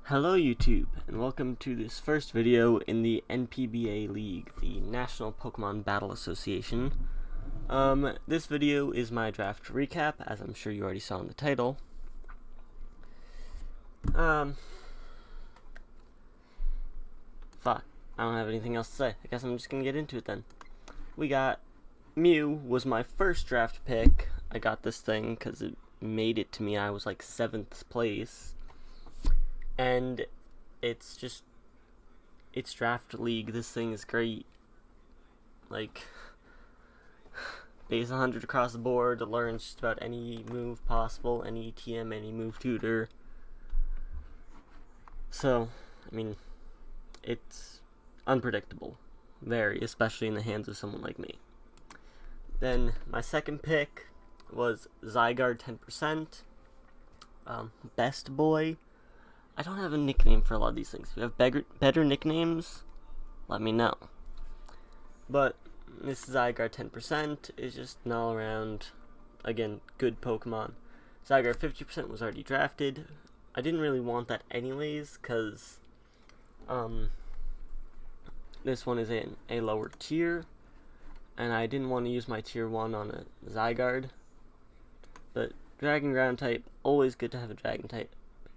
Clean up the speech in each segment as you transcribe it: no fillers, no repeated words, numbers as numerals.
Hello YouTube, and welcome to this first video in the NPBL League, the National Pokemon Battle Association. This video is my draft recap, as I'm sure you already saw in the title. Fuck, I don't have anything else to say. I guess I'm just gonna get into it then. We got Mew was my first draft pick. I got this thing because it made it to me. I was like 7th place. And it's draft league. This thing is great. Like, base 100 across the board to learn just about any move possible, any TM, any move tutor. So, I mean, it's unpredictable. Very, especially in the hands of someone like me. Then, my second pick was Zygarde 10%. Best Boy. I don't have a nickname for a lot of these things. If you have better nicknames, let me know. But this Zygarde 10% is just an all-around, again, good Pokemon. Zygarde 50% was already drafted. I didn't really want that anyways, because this one is in a lower tier, and I didn't want to use my tier 1 on a Zygarde. But Dragon Ground type, always good to have a Dragon type.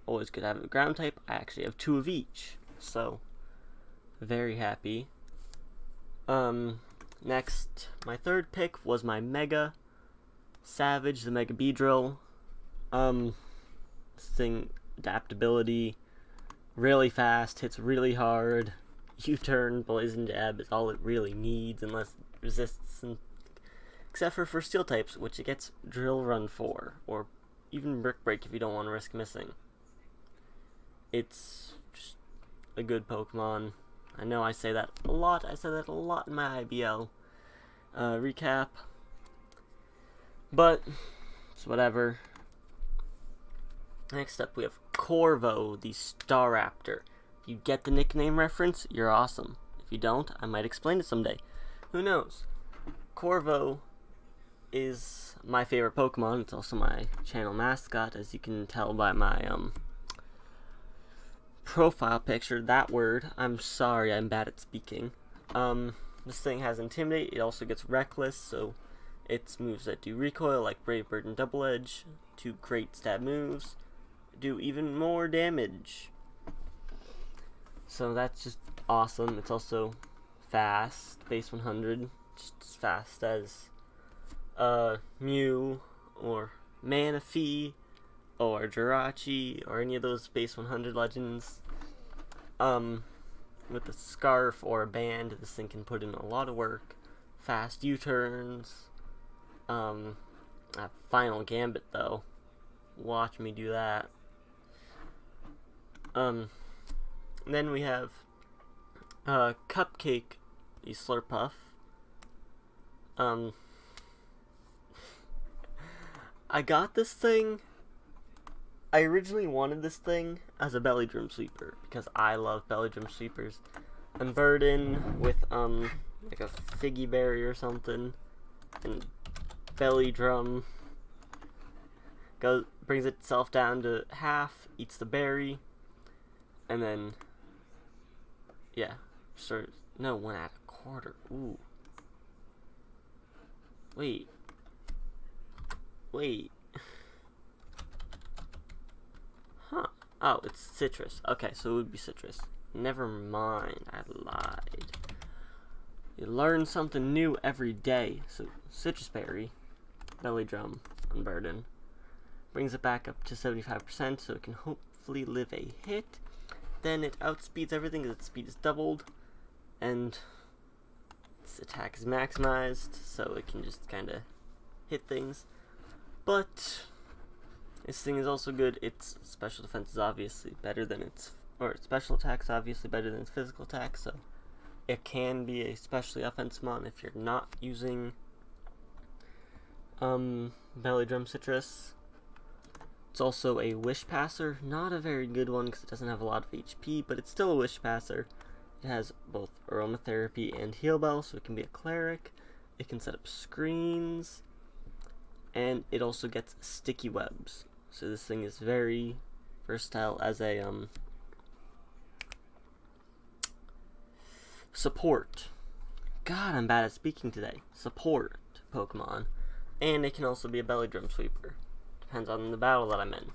Always good to have a ground type. I actually have 2 of each, so very happy. Next, my third pick was my Mega Savage, the Mega Beedrill. This thing, adaptability, really fast, hits really hard. U-turn, Poison Jab is all it really needs, unless it resists, except for Steel types, which it gets Drill Run for, or even Brick Break if you don't want to risk missing. It's just a good Pokemon. I know I say that a lot. I said that a lot in my IBL recap. But it's whatever. Next up, we have Corvo, the Staraptor. If you get the nickname reference, you're awesome. If you don't, I might explain it someday. Who knows? Corvo is my favorite Pokemon. It's also my channel mascot, as you can tell by my profile picture. That word, I'm sorry, I'm bad at speaking. This thing has Intimidate. It also gets Reckless, so its moves that do recoil, like Brave Bird and Double Edge, 2 great stab moves, do even more damage. So that's just awesome. It's also fast, base 100, just as fast as Mew or Manaphy or Jirachi, or any of those base 100 legends. With a Scarf or a Band, this thing can put in a lot of work. Fast U-turns. Final Gambit, though. Watch me do that. Then we have Cupcake, the Slurpuff. I got this thing. I originally wanted this thing as a Belly Drum Sweeper, because I love Belly Drum Sweepers. And Burden with, like a Figgy Berry or something, and Belly Drum brings itself down to half, eats the berry, and then, yeah, no, 1 1/4, ooh. Wait. Huh. Oh, it's citrus. Okay, so it would be citrus. Never mind, I lied. You learn something new every day. So, Citrus Berry, Belly Drum, and Burden. Brings it back up to 75%, so it can hopefully live a hit. Then it outspeeds everything because its speed is doubled. And its attack is maximized, so it can just kind of hit things. But this thing is also good. Its special defense is obviously better than its special attack is obviously better than its physical attack, so it can be a specially offensive mon if you're not using Belly Drum Citrus. It's also a Wish Passer, not a very good one because it doesn't have a lot of HP, but it's still a Wish Passer. It has both Aromatherapy and Heal Bell, so it can be a cleric. It can set up screens, and it also gets Sticky Webs. So this thing is very versatile as a support. God, I'm bad at speaking today. Support Pokemon. And it can also be a belly drum sweeper. Depends on the battle that I'm in.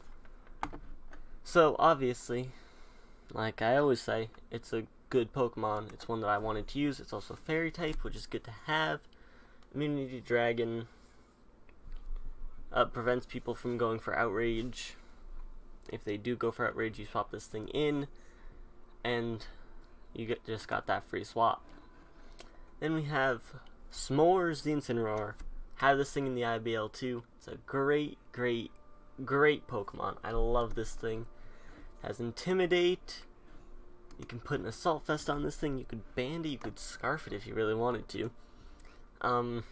So, obviously, like I always say, it's a good Pokemon. It's one that I wanted to use. It's also Fairy type, which is good to have. Immunity Dragon prevents people from going for Outrage. If they do go for Outrage, you swap this thing in, and you just got that free swap. Then we have S'mores the Incineroar. Have this thing in the IBL too. It's a great Pokemon. I love this thing. It has Intimidate. You can put an Assault Vest on this thing. You could band it. You could Scarf it if you really wanted to. You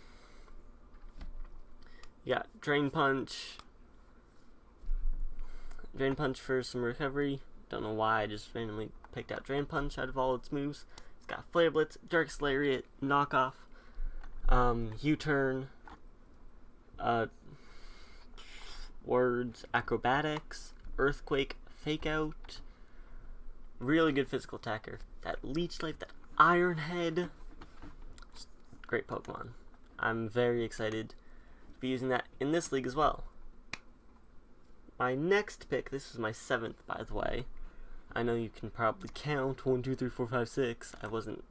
got Drain Punch. Drain Punch for some recovery. Don't know why I just randomly picked out Drain Punch out of all its moves. It's got Flare Blitz, Darkest Lariat, Knockoff, U-Turn, Words, Acrobatics, Earthquake, Fake Out. Really good physical attacker. That Leech Life, that Iron Head. Just great Pokemon. I'm very excited to be using that in this league as well. My next pick, this was my 7th by the way. I know you can probably count 1, 2, 3, 4, 5, 6. I wasn't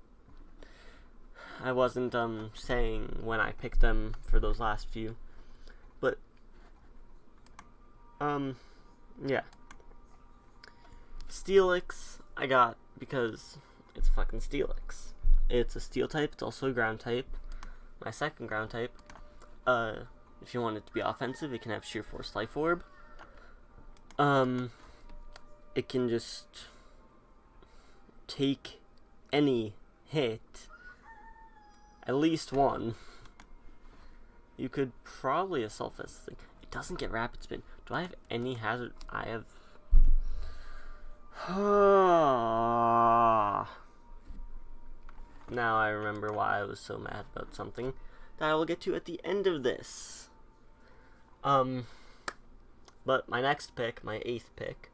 saying when I picked them for those last few. But yeah. Steelix I got because it's fucking Steelix. It's a steel type, it's also a ground type. My second ground type. If you want it to be offensive, it can have Sheer Force Life Orb. It can just take any hit, at least one. You could probably Assault Vest this thing. It doesn't get Rapid Spin. Do I have any hazard? I have. Now I remember why I was so mad about something that I will get to at the end of this. But my next pick, my 8th pick,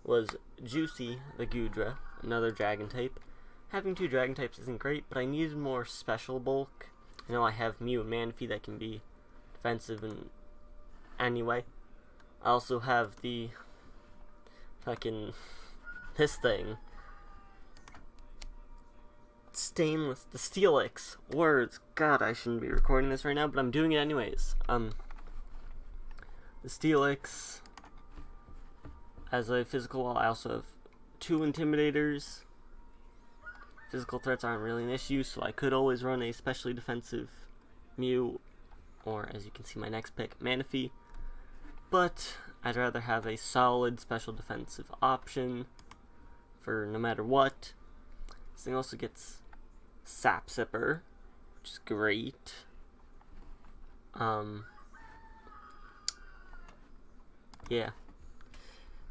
was Juicy the Goodra, another Dragon type. Having 2 Dragon types isn't great, but I needed more special bulk. I know I have Mew and Manaphy that can be defensive in any way. I also have the fucking this thing. Stainless, the Steelix. Words. God, I shouldn't be recording this right now, but I'm doing it anyways. The Steelix as a physical wall. I also have 2 Intimidators. Physical threats aren't really an issue, so I could always run a specially defensive Mew, or as you can see my next pick, Manaphy. But I'd rather have a solid special defensive option for no matter what. This thing also gets Sap Sipper, which is great. Yeah.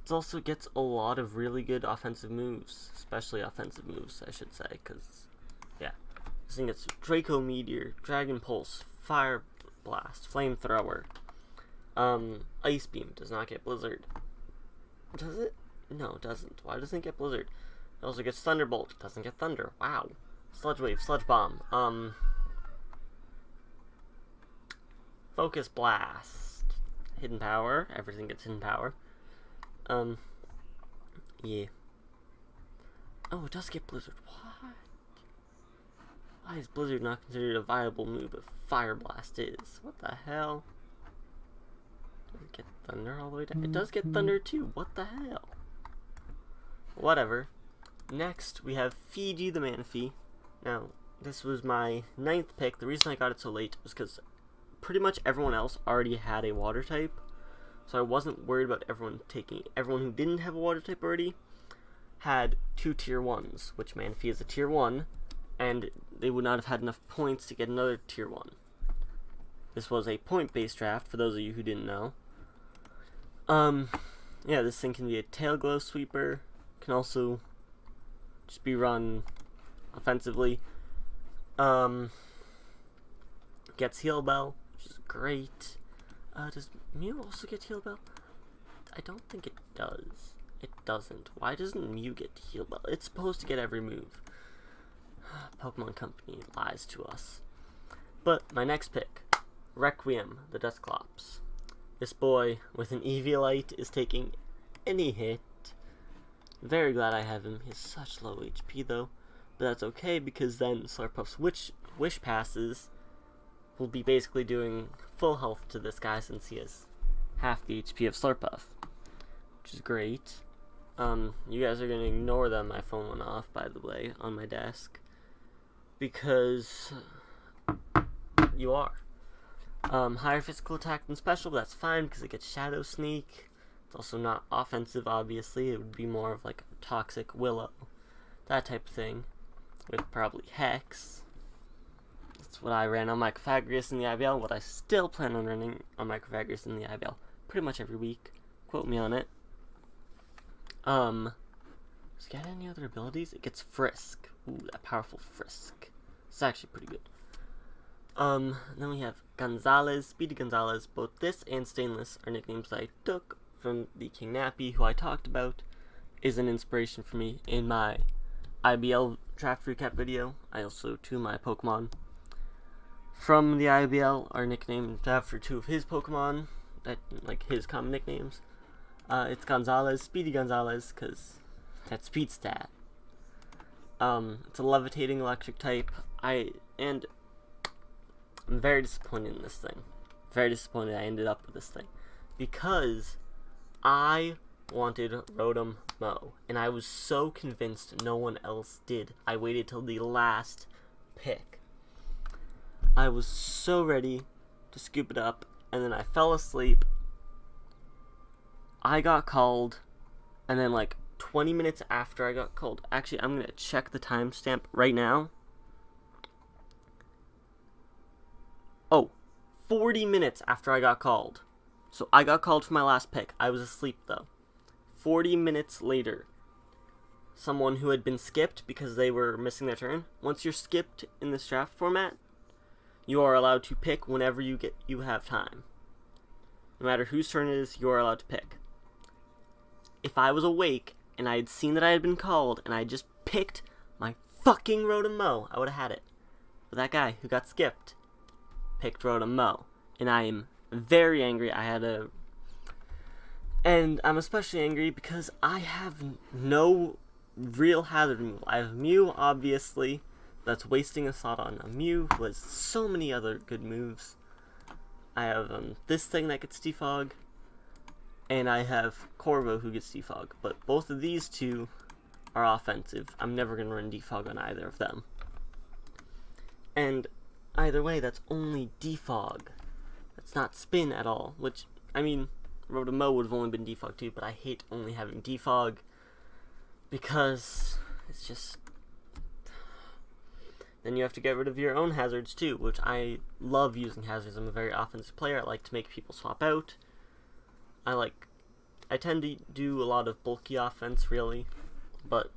It also gets a lot of really good offensive moves, especially offensive moves, I should say, because, yeah. This thing gets Draco Meteor, Dragon Pulse, Fire Blast, Flamethrower. Ice Beam does not get Blizzard. Does it? No, it doesn't. Why doesn't it get Blizzard? It also gets Thunderbolt. Doesn't get Thunder. Wow. Sludge Wave, Sludge Bomb. Focus Blast. Hidden Power. Everything gets Hidden Power. Yeah. Oh, it does get Blizzard. What? Why is Blizzard not considered a viable move, but Fire Blast is? What the hell? Does it get Thunder all the way down? It does get Thunder too. What the hell? Whatever. Next, we have Fiji the Manaphy. Now, this was my 9th pick. The reason I got it so late was because pretty much everyone else already had a water type. So I wasn't worried about everyone taking it. Everyone who didn't have a water type already had 2 tier 1s, which Manaphy is a tier 1, and they would not have had enough points to get another tier 1. This was a point-based draft, for those of you who didn't know. Yeah, this thing can be a Tail Glow Sweeper. Can also just be run offensively. Gets Heal Bell, which is great. Does Mew also get Heal Bell? I don't think it does. It doesn't. Why doesn't Mew get Heal Bell? It's supposed to get every move. Pokemon Company lies to us. But my next pick, Requiem, the Dusclops. This boy with an Eviolite is taking any hit. Very glad I have him. He's such low HP though. But that's okay because then Slurpuff's wish passes will be basically doing full health to this guy since he has half the HP of Slurpuff. Which is great. You guys are gonna ignore that my phone went off, by the way, on my desk. Because you are. Higher physical attack than special, but that's fine because it gets Shadow Sneak. It's also not offensive, obviously. It would be more of like a Toxic Willow. That type of thing. With probably Hex. That's what I ran on Microphagrius in the IBL. What I still plan on running on Microphagrius in the IBL pretty much every week. Quote me on it. Does it get any other abilities? It gets Frisk. Ooh, that powerful Frisk. It's actually pretty good. Then we have Gonzalez, Speedy Gonzalez. Both this and Stainless are nicknames that I took from the King Nappy, who I talked about, is an inspiration for me in my IBL draft recap video. I also, to my Pokemon from the IBL are nicknamed after two of his Pokemon, that like his common nicknames. It's Gonzalez, Speedy Gonzalez, because that's speed stat. It's a levitating electric type. I'm very disappointed in this thing. Very disappointed I ended up with this thing. Because I wanted Rotom Mow. And I was so convinced no one else did. I waited till the last pick. I was so ready to scoop it up. And then I fell asleep. I got called. And then like 20 minutes after I got called. Actually, I'm going to check the timestamp right now. Oh, 40 minutes after I got called. So I got called for my last pick. I was asleep though. 40 minutes later, someone who had been skipped because they were missing their turn. Once you're skipped in this draft format, you are allowed to pick whenever you have time. No matter whose turn it is, you are allowed to pick. If I was awake and I had seen that I had been called and I just picked my fucking Rotom Mow, I would have had it. But that guy who got skipped picked Rotom Mow, and I am very angry. And I'm especially angry because I have no real hazard removal. I have Mew, obviously. That's wasting a slot on a Mew who has so many other good moves. I have this thing that gets Defog, and I have Corvo who gets Defog. But both of these two are offensive. I'm never going to run Defog on either of them. And either way, that's only Defog. That's not Spin at all. Which, I mean, Rotom Mow would have only been Defog too, but I hate only having Defog because it's just... Then you have to get rid of your own hazards too, which I love using hazards. I'm a very offensive player. I like to make people swap out. I tend to do a lot of bulky offense, really, but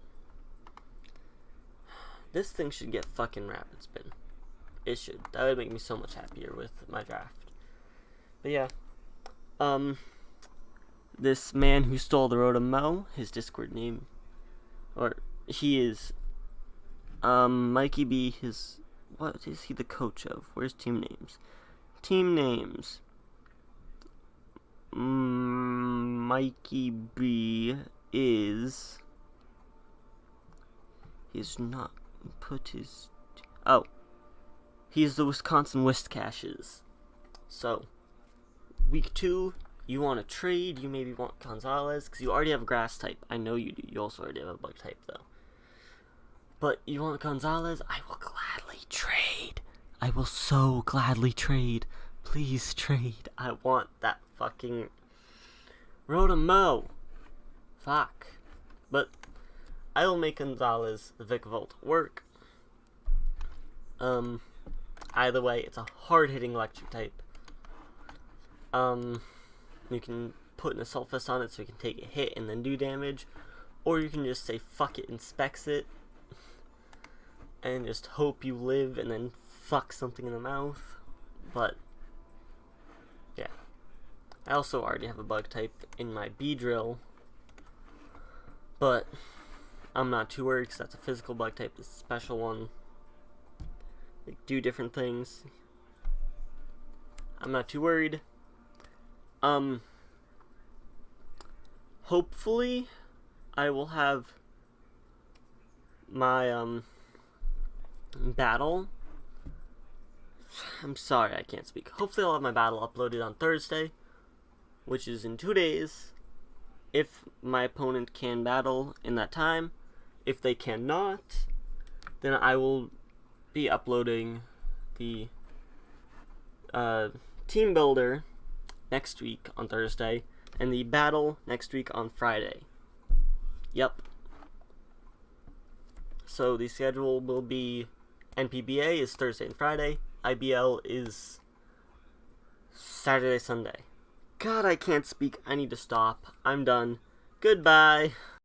this thing should get fucking Rapid Spin. It should. That would make me so much happier with my draft. But yeah. This man who stole the Rotom Mow, his Discord name, or he is, Mikey B, what is he the coach of? Where's team names? Team names. Mikey B is, he's not put his, oh. He's the Wisconsin Wistcaches. So, week 2, you want to trade, you maybe want Gonzalez, because you already have a grass type. I know you do. You also already have a bug type, though. But you want Gonzalez? I will gladly trade. I will so gladly trade. Please trade. I want that fucking Rotom Mow. Fuck. But I will make Gonzalez the Vikavolt work. Either way, it's a hard-hitting electric type. You can put an Assault Vest on it so you can take a hit and then do damage. Or you can just say fuck it and specs it. And just hope you live and then fuck something in the mouth. But, yeah. I also already have a bug type in my Beedrill. But, I'm not too worried because that's a physical bug type. This special one like, do different things. I'm not too worried. Hopefully I will have my battle. I'm sorry, I can't speak. Hopefully I'll have my battle uploaded on Thursday, which is in 2 days, if my opponent can battle in that time. If they cannot, then I will be uploading the team builder next week on Thursday, and the battle next week on Friday. Yep. So the schedule will be NPBA is Thursday and Friday. IBL is Saturday, Sunday. God, I can't speak. I need to stop. I'm done. Goodbye.